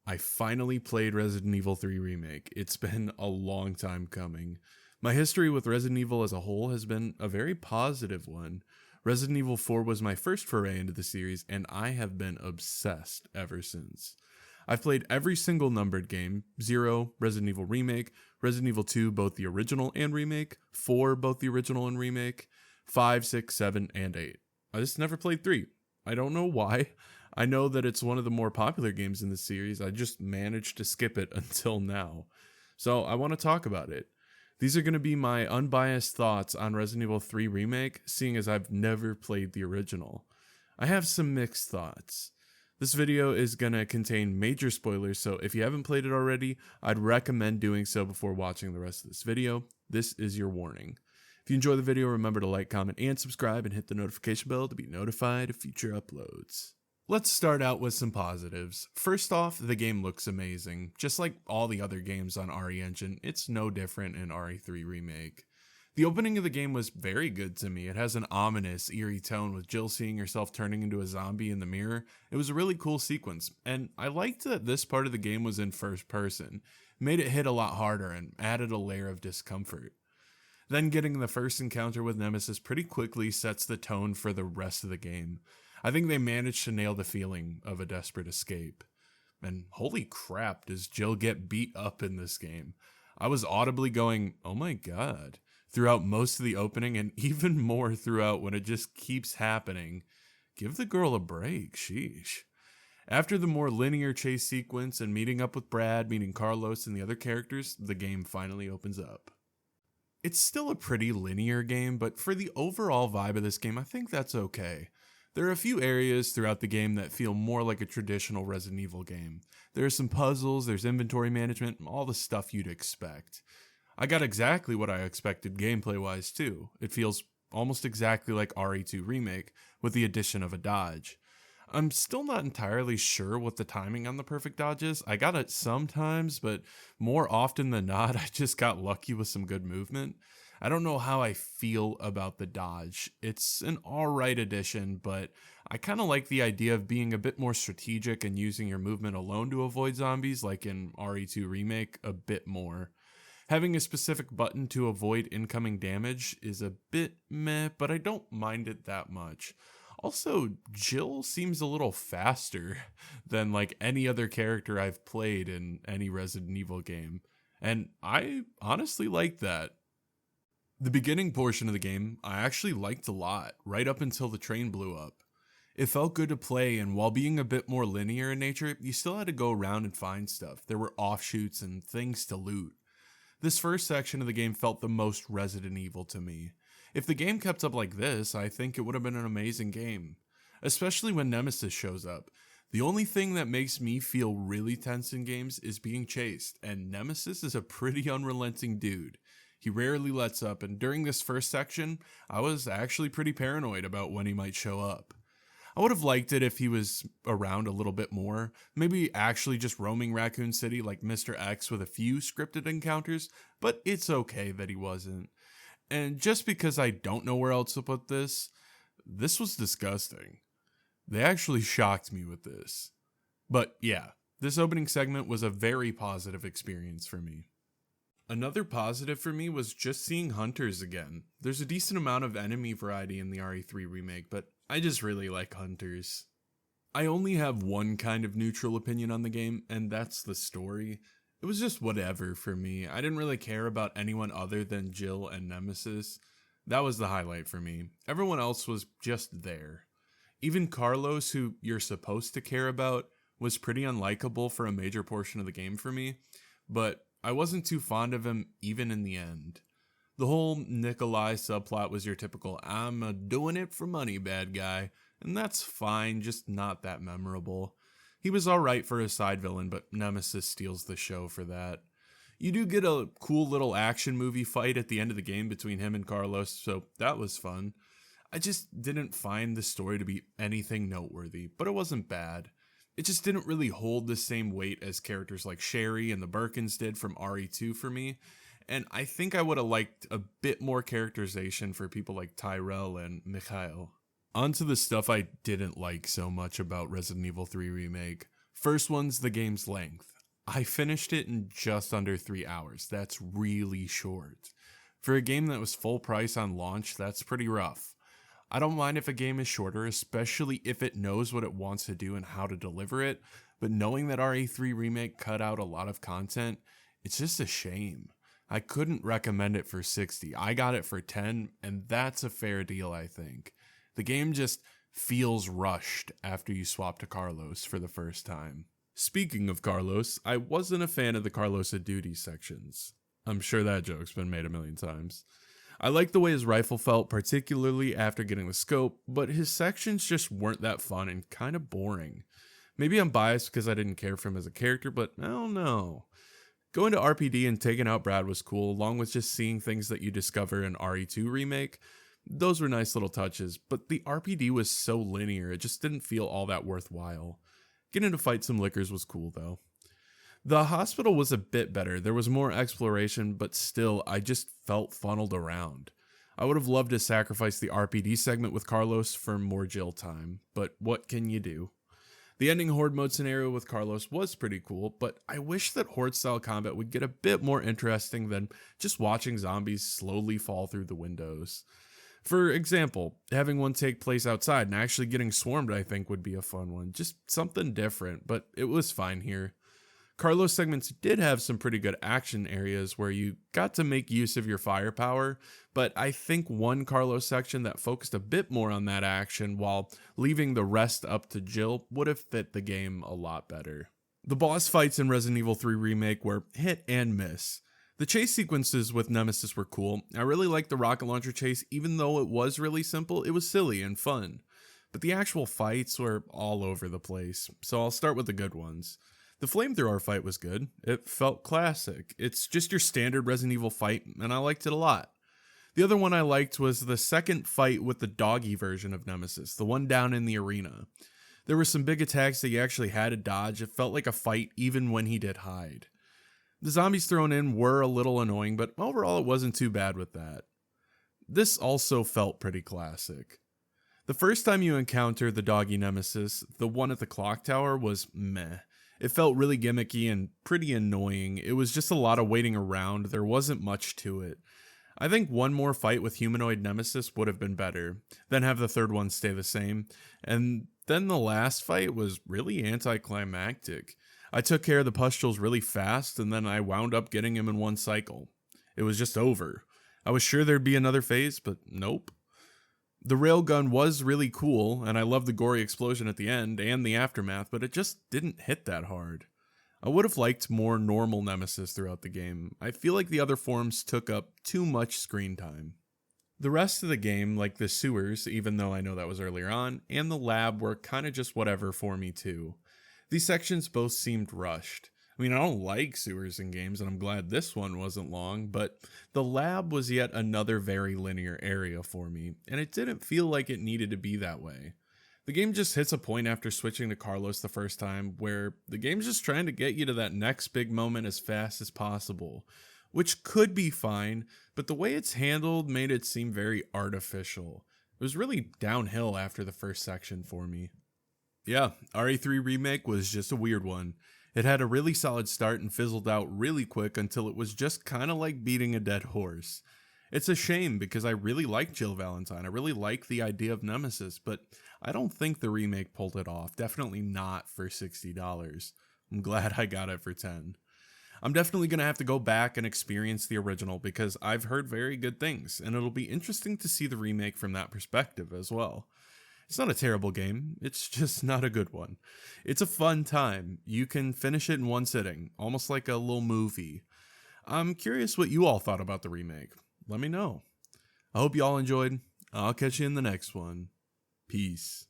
I finally played Resident Evil 3 Remake. It's been a long time coming. My history with Resident Evil as a whole has been a very positive one. Resident Evil 4 was my first foray into the series, and I have been obsessed ever since. I've played every single numbered game: 0, Resident Evil Remake, Resident Evil 2, both the original and remake, 4, both the original and remake, 5, 6, 7, and 8. I just never played 3. I don't know why. I know that it's one of the more popular games in the series. I just managed to skip it until now. So I want to talk about it. These are going to be my unbiased thoughts on Resident Evil 3 Remake, seeing as I've never played the original. I have some mixed thoughts. This video is going to contain major spoilers, so if you haven't played it already, I'd recommend doing so before watching the rest of this video. This is your warning. If you enjoy the video, remember to like, comment, and subscribe, and hit the notification bell to be notified of future uploads. Let's start out with some positives. First off, the game looks amazing. Just like all the other games on RE Engine, it's no different in RE3 Remake. The opening of the game was very good to me. It has an ominous, eerie tone with Jill seeing herself turning into a zombie in the mirror. It was a really cool sequence, and I liked that this part of the game was in first person. It made it hit a lot harder and added a layer of discomfort. Then getting the first encounter with Nemesis pretty quickly sets the tone for the rest of the game. I think they managed to nail the feeling of a desperate escape. And holy crap, does Jill get beat up in this game. I was audibly going, oh my god, throughout most of the opening, and even more throughout when it just keeps happening. Give the girl a break, sheesh. After the more linear chase sequence and meeting up with Brad, meeting Carlos and the other characters, the game finally opens up. It's still a pretty linear game, but for the overall vibe of this game, I think that's okay. There are a few areas throughout the game that feel more like a traditional Resident Evil game. There are some puzzles, there's inventory management, all the stuff you'd expect. I got exactly what I expected gameplay-wise too. It feels almost exactly like RE2 Remake, with the addition of a dodge. I'm still not entirely sure what the timing on the perfect dodge is. I got it sometimes, but more often than not, I just got lucky with some good movement. I don't know how I feel about the dodge. It's an alright addition, but I kind of like the idea of being a bit more strategic and using your movement alone to avoid zombies, like in RE2 Remake, a bit more. Having a specific button to avoid incoming damage is a bit meh, but I don't mind it that much. Also, Jill seems a little faster than like any other character I've played in any Resident Evil game, and I honestly like that. The beginning portion of the game I actually liked a lot, right up until the train blew up. It felt good to play, and while being a bit more linear in nature, you still had to go around and find stuff. There were offshoots and things to loot. This first section of the game felt the most Resident Evil to me. If the game kept up like this, I think it would have been an amazing game. Especially when Nemesis shows up. The only thing that makes me feel really tense in games is being chased, and Nemesis is a pretty unrelenting dude. He rarely lets up, and during this first section, I was actually pretty paranoid about when he might show up. I would have liked it if he was around a little bit more, maybe actually just roaming Raccoon City like Mr. X with a few scripted encounters, but it's okay that he wasn't. And just because I don't know where else to put this was disgusting. They actually shocked me with this. But yeah, this opening segment was a very positive experience for me. Another positive for me was just seeing hunters again. There's a decent amount of enemy variety in the RE3 remake, but I just really like hunters. I only have one kind of neutral opinion on the game, and that's the story. It was just whatever for me. I didn't really care about anyone other than Jill and Nemesis. That was the highlight for me. Everyone else was just there. Even Carlos, who you're supposed to care about, was pretty unlikable for a major portion of the game for me, but I wasn't too fond of him even in the end. The whole Nikolai subplot was your typical I'm doing it for money bad guy, and that's fine, just not that memorable. He was alright for a side villain, but Nemesis steals the show for that. You do get a cool little action movie fight at the end of the game between him and Carlos, so that was fun. I just didn't find the story to be anything noteworthy, but it wasn't bad. It just didn't really hold the same weight as characters like Sherry and the Birkins did from RE2 for me, and I think I would have liked a bit more characterization for people like Tyrell and Mikhail. On to the stuff I didn't like so much about Resident Evil 3 Remake. First one's the game's length. I finished it in just under 3 hours. That's really short. For a game that was full price on launch, that's pretty rough. I don't mind if a game is shorter, especially if it knows what it wants to do and how to deliver it, but knowing that RE3 Remake cut out a lot of content, it's just a shame. I couldn't recommend it for 60. I got it for 10, and that's a fair deal, I think. The game just feels rushed after you swap to Carlos for the first time. Speaking of Carlos, I wasn't a fan of the Carlos of Duty sections. I'm sure that joke's been made a million times. I liked the way his rifle felt, particularly after getting the scope, but his sections just weren't that fun and kind of boring. Maybe I'm biased because I didn't care for him as a character, but I don't know. Going to RPD and taking out Brad was cool, along with just seeing things that you discover in RE2 Remake. Those were nice little touches, but the RPD was so linear, it just didn't feel all that worthwhile. Getting to fight some lickers was cool though. The hospital was a bit better. There was more exploration, but still, I just felt funneled around. I would have loved to sacrifice the RPD segment with Carlos for more Jill time, but what can you do? The ending Horde mode scenario with Carlos was pretty cool, but I wish that Horde-style combat would get a bit more interesting than just watching zombies slowly fall through the windows. For example, having one take place outside and actually getting swarmed I think would be a fun one. Just something different, but it was fine here. Carlos segments did have some pretty good action areas where you got to make use of your firepower, but I think one Carlos section that focused a bit more on that action while leaving the rest up to Jill would have fit the game a lot better. The boss fights in Resident Evil 3 Remake were hit and miss. The chase sequences with Nemesis were cool. I really liked the rocket launcher chase, even though it was really simple, it was silly and fun. But the actual fights were all over the place, so I'll start with the good ones. The flamethrower fight was good. It felt classic. It's just your standard Resident Evil fight, and I liked it a lot. The other one I liked was the second fight with the doggy version of Nemesis, the one down in the arena. There were some big attacks that you actually had to dodge. It felt like a fight even when he did hide. The zombies thrown in were a little annoying, but overall it wasn't too bad with that. This also felt pretty classic. The first time you encounter the doggy Nemesis, the one at the clock tower, was meh. It felt really gimmicky and pretty annoying. It was just a lot of waiting around. There wasn't much to it. I think one more fight with humanoid Nemesis would have been better, then have the third one stay the same, and then the last fight was really anticlimactic. I took care of the pustules really fast, and then I wound up getting him in one cycle. It was just over. I was sure there'd be another phase, but nope. The railgun was really cool, and I loved the gory explosion at the end and the aftermath, but it just didn't hit that hard. I would have liked more normal Nemesis throughout the game. I feel like the other forms took up too much screen time. The rest of the game, like the sewers, even though I know that was earlier on, and the lab were kinda just whatever for me too. These sections both seemed rushed. I mean, I don't like sewers in games, and I'm glad this one wasn't long, but the lab was yet another very linear area for me, and it didn't feel like it needed to be that way. The game just hits a point after switching to Carlos the first time where the game's just trying to get you to that next big moment as fast as possible, which could be fine, but the way it's handled made it seem very artificial. It was really downhill after the first section for me. Yeah, RE3 Remake was just a weird one. It had a really solid start and fizzled out really quick until it was just kind of like beating a dead horse. It's a shame because I really like Jill Valentine. I really like the idea of Nemesis, but I don't think the remake pulled it off. Definitely not for $60. I'm glad I got it for 10. I'm definitely going to have to go back and experience the original because I've heard very good things, and it'll be interesting to see the remake from that perspective as well. It's not a terrible game, it's just not a good one. It's a fun time. You can finish it in one sitting, almost like a little movie. I'm curious what you all thought about the remake. Let me know. I hope you all enjoyed. I'll catch you in the next one. Peace.